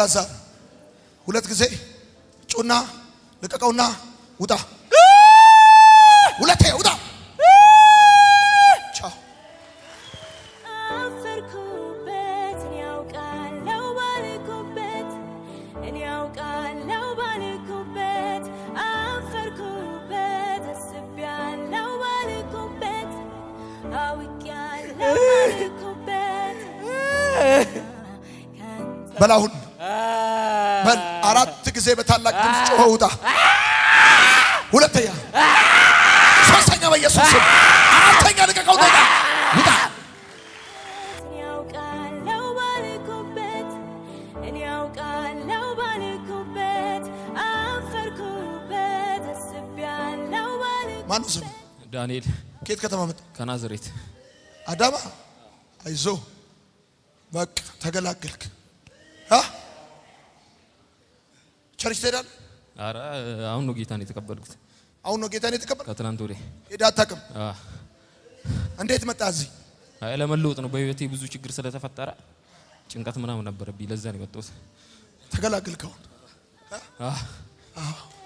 አላዛር ሁለት ጊዜ ጩና ለቀቀውና ውጣ ሁለቴ ውጣ ቻው አፈርኩበት እኔ አውቃለሁ ባልኩበት እኔ አውቃለሁ ባልኩበት አፈርኩበት አስቤያለሁ ባልኩበት አውቄያለሁ ባልኩበት በላሁን በል አራት ጊዜ በታላቅ ድምፅ ጮኸ ውጣ ሁለተኛ ሶስተኛ በኢየሱስ ስም አራተኛ ልቀቀው ውጣ ውጣ እኔ አውቃለሁ ባልኩበት እኔ አውቃለሁ ባልኩበት አፈርኩበት አስቤያለሁ ባልኩበት ማነው ስም ዳንኤል ከየት ከተማ መጣ ከናዝሬት አዳማ አይዞ በቃ ተገላገልክ ቸርች ትሄዳለህ? አረ አሁን ነው ጌታን የተቀበልኩት። አሁን ነው ጌታን የተቀበልኩት? ከትናንት ወዲያ ሄደህ አታውቅም? እንዴት መጣህ እዚህ? አይ ለመለወጥ ነው። በህይወቴ ብዙ ችግር ስለተፈጠረ ጭንቀት ምናምን ነበረብኝ። ለዛ ነው የመጣሁት። ተገላገልክ አሁን?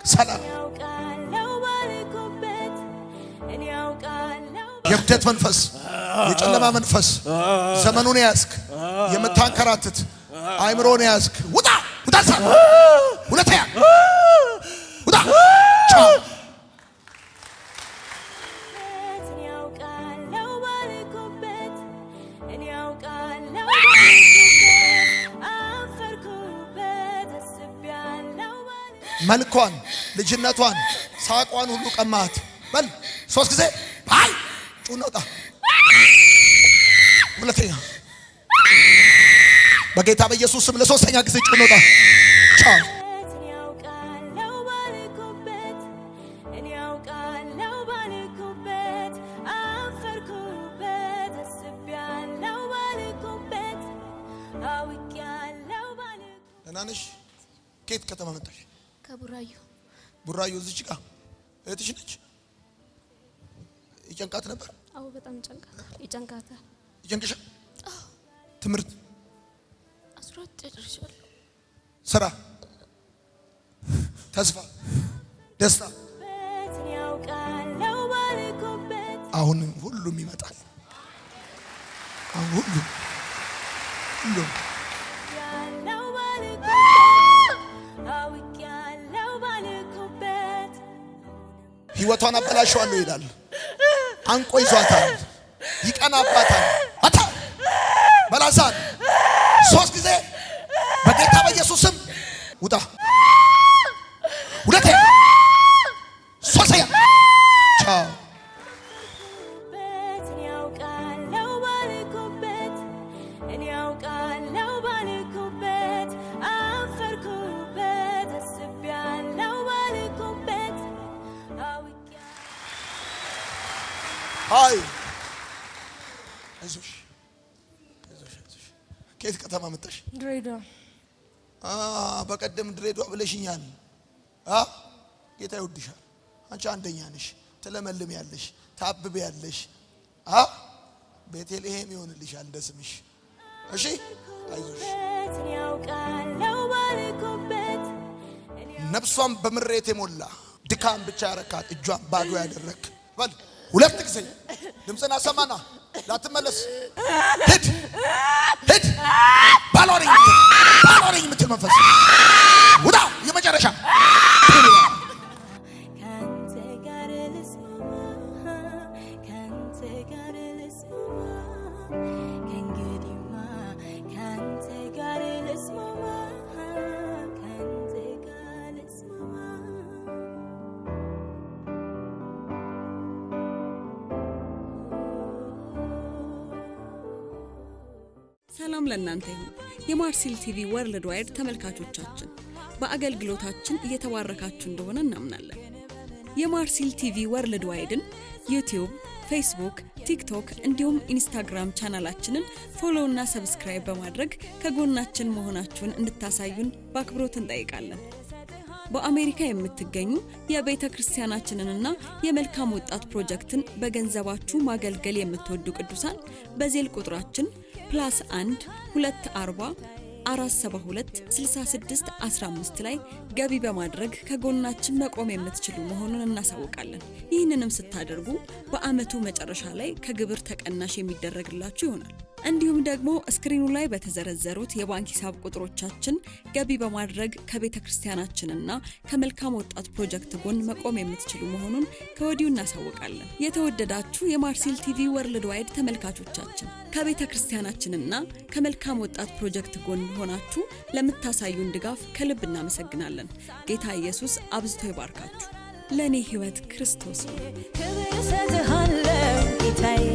ሰላም ያውቃለሁ ባልኩበት እኔ ያውቃለሁ የብደት መንፈስ የጨለማ መንፈስ ዘመኑን ያዝክ የምታንከራትት አይምሮን ያዝክ ውጣ ውጣ ሁለተኛ ውጣ ቻው እኔ ያውቃለሁ ባልኩበት እኔ ያውቃለሁ ባልኩበት አፈርኩበት አስቤያለሁ መልኳን ልጅነቷን ሳቋን ሁሉ ቀማት በል ሶስት ጊዜ አይ ጩና ውጣ ሁለተኛ በጌታ በኢየሱስ ስም ለሶስተኛ ጊዜ ጩና ውጣ ቻው እኔ ያውቃለሁ ባልኩበት እኔ ያውቃለሁ ባልኩበት አፈርኩበት አስቤያለሁ ባልኩበት አውቄያለሁ ባልኩበት ደህና ነሽ? ከየት ከተማ መጣሽ? ከቡራዩ ቡራዩ እዚች ጋር እህትሽ ነች? ይጨንቃት ነበር? አዎ በጣም ይጨንቃታል። ይጨንቅሻል? ትምህርት አስራት ጨርሻለሁ። ስራ ተስፋ ደስታ እኔ ያውቃለሁ ባልኩበት አሁን ሁሉም ይመጣል። አሁን ሁሉም ያለው ባልኩበት አውቄያለሁ ባልኩበት ህይወቷን አበላሸዋለሁ ይላል። አንቆ ይዟታል፣ ይቀናባታል። አታ በላዛር ሶስት ጊዜ በጌታ በኢየሱስ ስም ውጣ ሁለቴ ሶስተኛ ቻው እኔ ያውቃለሁ ባልኩበት እኔ ያውቃለሁ ባልኩበት አፈርኩበት አስቤያለሁ ባልኩበት አውቄያለሁ ሃይ አይዞሽ ከየት ከተማ መጣሽ? ድሬዳዋ በቀደም ድሬዳዋ ብለሽኛል። ጌታ ይወድሻል። አንቺ አንደኛ ነሽ። ትለመልም ያለሽ ታብብ ያለሽ ቤተልሔም ይሆንልሻል እንደ ስምሽ። እሺ አይዞሽ። እኔ ያውቃለሁ ባልኩበት ነፍሷን በምሬት የሞላ ድካም ብቻ ያረካት እጇን ባዶ ያደረክ በል ሁለት ጊዜ ድምፅና ሰማና ላትመለስ ሂድ ሂድ ባሎሪኝ የምትል መንፈስ ውጣ የመጨረሻ ካንተ ጋር ልስማማ ካንተ ጋር ልስማማ ከእንግዲህማ ካንተ ጋር ልስማማ ካንተ ጋር ልስማማ ሰላም ለእናንተ ይሁን። የማርሲል ቲቪ ወርልድ ዋይድ ተመልካቾቻችን በአገልግሎታችን እየተባረካችሁ እንደሆነ እናምናለን። የማርሲል ቲቪ ወርልድ ዋይድን ዩቲዩብ፣ ፌስቡክ፣ ቲክቶክ እንዲሁም ኢንስታግራም ቻናላችንን ፎሎ እና ሰብስክራይብ በማድረግ ከጎናችን መሆናችሁን እንድታሳዩን በአክብሮት እንጠይቃለን። በአሜሪካ የምትገኙ የቤተ ክርስቲያናችንንና የመልካም ወጣት ፕሮጀክትን በገንዘባችሁ ማገልገል የምትወዱ ቅዱሳን በዜል ቁጥራችን +1 240 472 66 15 ላይ ገቢ በማድረግ ከጎናችን መቆም የምትችሉ መሆኑን እናሳውቃለን። ይህንንም ስታደርጉ በአመቱ መጨረሻ ላይ ከግብር ተቀናሽ የሚደረግላችሁ ይሆናል። እንዲሁም ደግሞ ስክሪኑ ላይ በተዘረዘሩት የባንክ ሂሳብ ቁጥሮቻችን ገቢ በማድረግ ከቤተ ክርስቲያናችንና ከመልካም ወጣት ፕሮጀክት ጎን መቆም የምትችሉ መሆኑን ከወዲሁ እናሳውቃለን። የተወደዳችሁ የማርሴል ቲቪ ወርልድ ዋይድ ተመልካቾቻችን ከቤተ ክርስቲያናችንና ከመልካም ወጣት ፕሮጀክት ጎን ሆናችሁ ለምታሳዩን ድጋፍ ከልብ እናመሰግናለን። ጌታ ኢየሱስ አብዝቶ ይባርካችሁ። ለኔ ህይወት ክርስቶስ ነው። ክብር ሰጥሃለሁ ጌታዬ